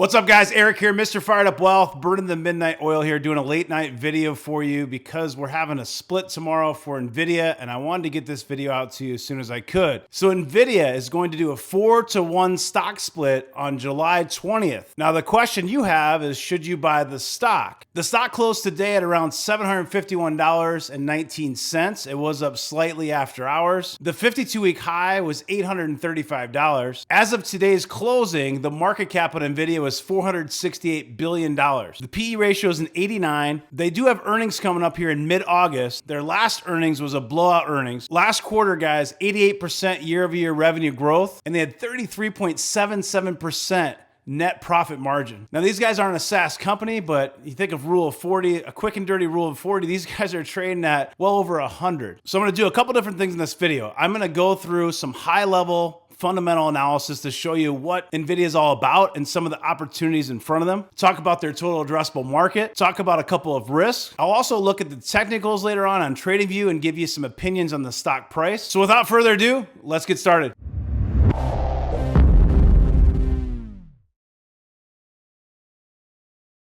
What's up, guys? Eric here, Mr. Fired Up Wealth, burning the midnight oil here, doing a late night video for you because we're having a split tomorrow for Nvidia, and I wanted to get this video out to you as soon as I could. So Nvidia is going to do a 4-to-1 stock split on July 20th. Now, the question you have is, should you buy the stock? The stock closed today at around $751.19. It was up slightly after hours. The 52-week high was $835. As of today's closing, the market cap on Nvidia was $468 billion. The PE ratio is an 89. They do have earnings coming up here in mid-August. Their last earnings was a blowout earnings. Last quarter, guys, 88% year-over-year revenue growth, and they had 33.77% net profit margin. Now, these guys aren't a SaaS company, but you think of rule of 40, a quick and dirty rule of 40, these guys are trading at well over 100. So I'm gonna do a couple different things in this video. I'm gonna go through some high-level fundamental analysis to show you what Nvidia is all about and some of the opportunities in front of them. Talk about their total addressable market. Talk about a couple of risks. I'll also look at the technicals later on TradingView and give you some opinions on the stock price. So without further ado, let's get started.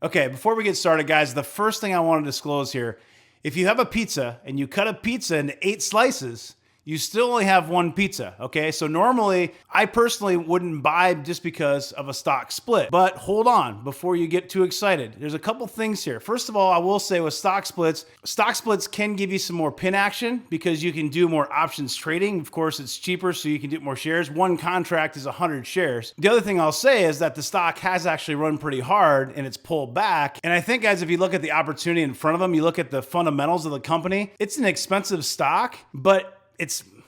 Okay, before we get started, guys, the first thing I want to disclose here, if you have a pizza and you cut a pizza into 8 slices, you still only have one pizza, okay? So normally, I personally wouldn't buy just because of a stock split. But hold on, before you get too excited. There's a couple things here. First of all, I will say with stock splits can give you some more pin action because you can do more options trading. Of course, it's cheaper, so you can do more shares. One contract is 100 shares. The other thing I'll say is that the stock has actually run pretty hard and it's pulled back. And I think, guys, if you look at the opportunity in front of them, you look at the fundamentals of the company, it's an expensive stock, but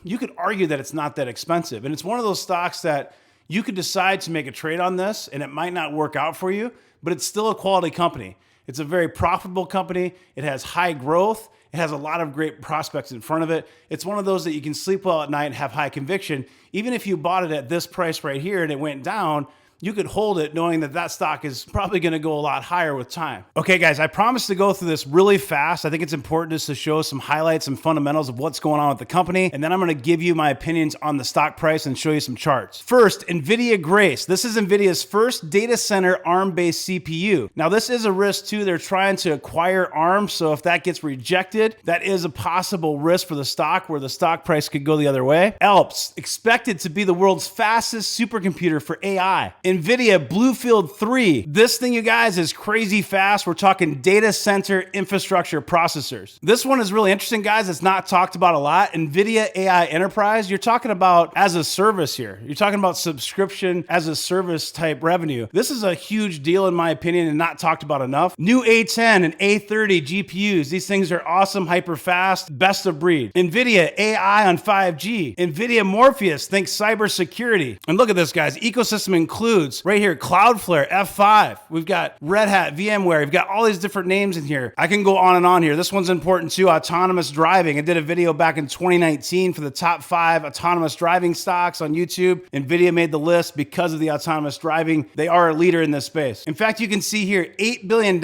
you could argue that it's not that expensive. And it's one of those stocks that you could decide to make a trade on this and it might not work out for you, but it's still a quality company. It's a very profitable company. It has high growth. It has a lot of great prospects in front of it. It's one of those that you can sleep well at night and have high conviction. Even if you bought it at this price right here and it went down, you could hold it knowing that that stock is probably going to go a lot higher with time. Okay, guys, I promised to go through this really fast. I think it's important just to show some highlights and fundamentals of what's going on with the company. And then I'm going to give you my opinions on the stock price and show you some charts. First, Nvidia Grace. This is Nvidia's first data center ARM-based CPU. Now, this is a risk too. They're trying to acquire ARM. So if that gets rejected, that is a possible risk for the stock where the stock price could go the other way. Alps, expected to be the world's fastest supercomputer for AI. Nvidia Bluefield 3. This thing, you guys, is crazy fast. We're talking data center infrastructure processors. This one is really interesting, guys. It's not talked about a lot. Nvidia AI Enterprise, you're talking about as a service here. You're talking about subscription as a service type revenue. This is a huge deal in my opinion and not talked about enough. New A10 and A30 GPUs. These things are awesome, hyper fast, best of breed. Nvidia AI on 5G. Nvidia Morpheus, think cybersecurity. And look at this, guys. Ecosystem includes right here, Cloudflare, F5. We've got Red Hat, VMware. We've got all these different names in here. I can go on and on here. This one's important too, autonomous driving. I did a video back in 2019 for the top 5 autonomous driving stocks on YouTube. Nvidia made the list because of the autonomous driving. They are a leader in this space. In fact, you can see here $8 billion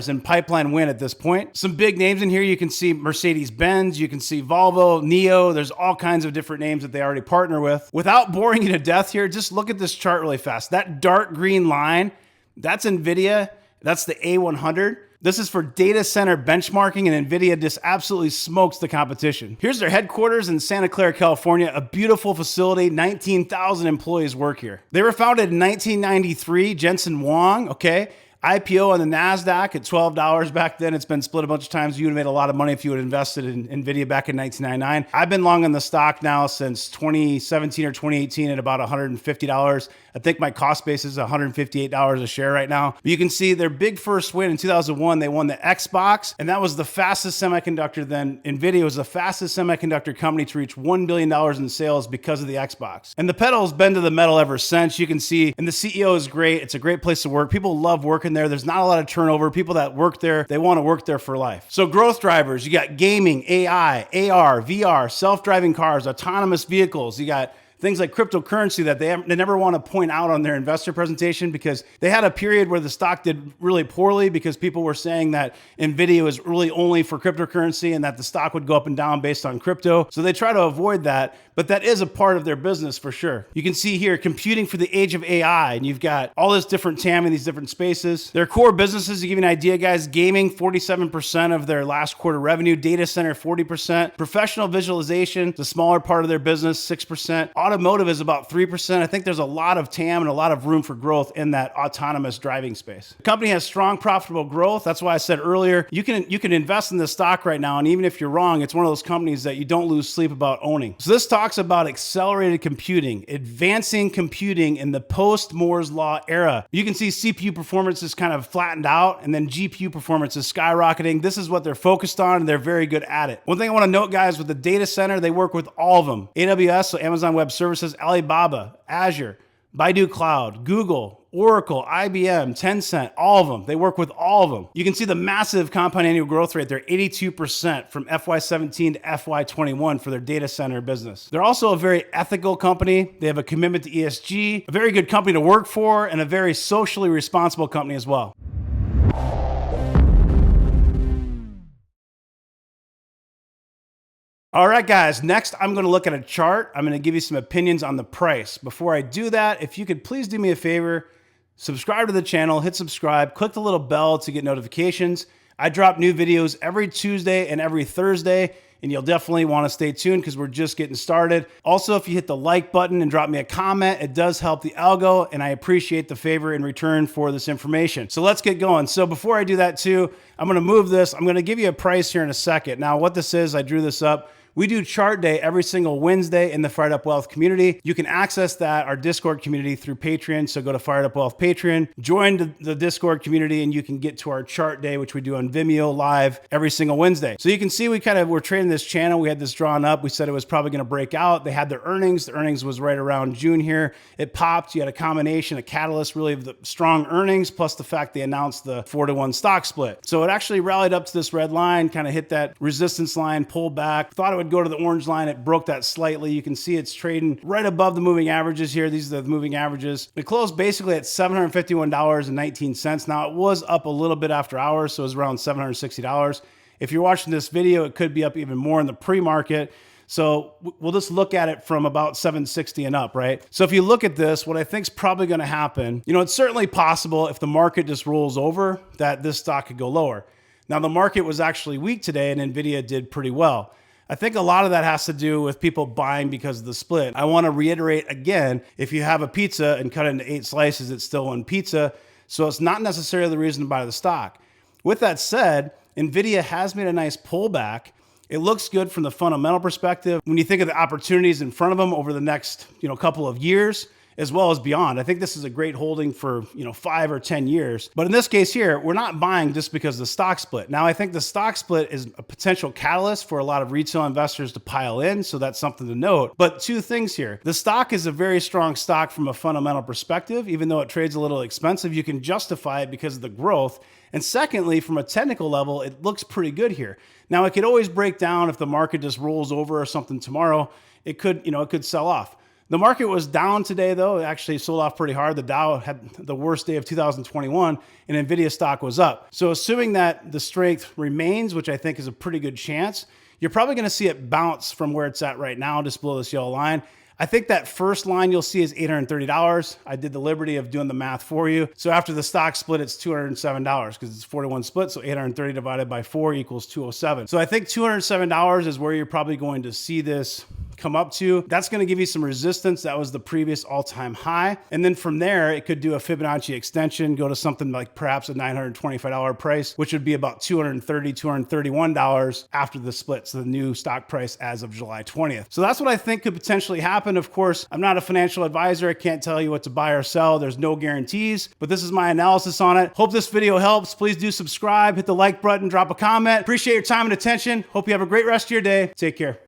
in pipeline win at this point. Some big names in here. You can see Mercedes-Benz. You can see Volvo, NIO. There's all kinds of different names that they already partner with. Without boring you to death here, just look at this chart really fast. That dark green line, that's Nvidia. That's the A100. This is for data center benchmarking, and Nvidia just absolutely smokes the competition. Here's their headquarters in Santa Clara, California, a beautiful facility. 19,000 employees work here. They were founded in 1993, Jensen Huang, okay? IPO on the NASDAQ at $12 back then. It's been split a bunch of times. You would have made a lot of money if you had invested in Nvidia back in 1999. I've been long on the stock now since 2017 or 2018 at about $150. I think my cost base is $158 a share right now. But you can see their big first win in 2001, they won the Xbox, and that was the fastest semiconductor then. Nvidia was the fastest semiconductor company to reach $1 billion in sales because of the Xbox. And the pedal's been to the metal ever since. You can see, and the CEO is great. It's a great place to work. People love working there. There's not a lot of turnover. People that work there, they want to work there for life. So growth drivers, you got gaming, AI, AR, VR, self-driving cars, autonomous vehicles. You got things like cryptocurrency that they never want to point out on their investor presentation, because they had a period where the stock did really poorly because people were saying that Nvidia was really only for cryptocurrency and that the stock would go up and down based on crypto. So they try to avoid that, but that is a part of their business for sure. You can see here, computing for the age of AI, and you've got all this different TAM in these different spaces. Their core businesses, to give you an idea, guys, gaming, 47% of their last quarter revenue, data center, 40%, professional visualization, the smaller part of their business, 6%, automotive is about 3%. I think there's a lot of TAM and a lot of room for growth in that autonomous driving space. The company has strong, profitable growth. That's why I said earlier, you can invest in this stock right now, and even if you're wrong, it's one of those companies that you don't lose sleep about owning. So this talks about accelerated computing, advancing computing in the post-Moore's Law era. You can see CPU performance is kind of flattened out, and then GPU performance is skyrocketing. This is what they're focused on, and they're very good at it. One thing I want to note, guys, with the data center, they work with all of them. AWS, so Amazon Web Services, Alibaba, Azure, Baidu Cloud, Google, Oracle, IBM, Tencent, all of them. They work with all of them. You can see the massive compound annual growth rate. They're 82% from FY17 to FY21 for their data center business. They're also a very ethical company. They have a commitment to ESG, a very good company to work for, and a very socially responsible company as well. All right, guys, next I'm going to look at a chart. I'm going to give you some opinions on the price. Before I do that, if you could please do me a favor, subscribe to the channel, hit subscribe, click the little bell to get notifications. I drop new videos every Tuesday and every Thursday, and you'll definitely want to stay tuned because we're just getting started. Also, if you hit the like button and drop me a comment, it does help the algo, and I appreciate the favor in return for this information. So let's get going. So before I do that too, I'm going to move this. I'm going to give you a price here in a second. Now, what this is, I drew this up. We do chart day every single Wednesday in the Fired Up Wealth community. You can access that, our Discord community, through Patreon. So go to Fired Up Wealth Patreon, join the Discord community, and you can get to our chart day, which we do on Vimeo live every single Wednesday. So you can see we're trading this channel. We had this drawn up. We said it was probably going to break out. They had their earnings. The earnings was right around June here. It popped. You had a combination, a catalyst really of the strong earnings plus the fact they announced the 4-to-1 stock split. So it actually rallied up to this red line, kind of hit that resistance line, pulled back, thought it would go to the orange line. It broke that slightly. You can see it's trading right above the moving averages here. These are the moving averages. It closed basically at $751.19. Now it was up a little bit after hours, so it was around $760. If you're watching this video, it could be up even more in the pre-market. So we'll just look at it from about 760 and up, right? So if you look at this, what I think is probably going to happen, it's certainly possible if the market just rolls over that this stock could go lower. Now the market was actually weak today and Nvidia did pretty well. I think a lot of that has to do with people buying because of the split. I want to reiterate again, if you have a pizza and cut it into 8 slices, it's still one pizza. So it's not necessarily the reason to buy the stock. With that said, Nvidia has made a nice pullback. It looks good from the fundamental perspective. When you think of the opportunities in front of them over the next, couple of years, as well as beyond. I think this is a great holding for 5 or 10 years. But in this case here, we're not buying just because of the stock split. Now, I think the stock split is a potential catalyst for a lot of retail investors to pile in, so that's something to note. But 2 things here. The stock is a very strong stock from a fundamental perspective. Even though it trades a little expensive, you can justify it because of the growth. And secondly, from a technical level, it looks pretty good here. Now, it could always break down if the market just rolls over or something tomorrow. It could, it could sell off. The market was down today, though. It actually sold off pretty hard. The Dow had the worst day of 2021, and Nvidia stock was up. So assuming that the strength remains, which I think is a pretty good chance, you're probably going to see it bounce from where it's at right now, just below this yellow line. I think that first line you'll see is $830. I did the liberty of doing the math for you. So after the stock split, it's $207 because it's 4-to-1 split. So 830 divided by 4 equals 207. So I think $207 is where you're probably going to see this come up to. That's going to give you some resistance. That was the previous all-time high. And then from there, it could do a Fibonacci extension, go to something like perhaps a $925 price, which would be about $230, $231 after the split. So the new stock price as of July 20th. So that's what I think could potentially happen. Of course, I'm not a financial advisor. I can't tell you what to buy or sell. There's no guarantees, but this is my analysis on it. Hope this video helps. Please do subscribe, hit the like button, drop a comment. Appreciate your time and attention. Hope you have a great rest of your day. Take care.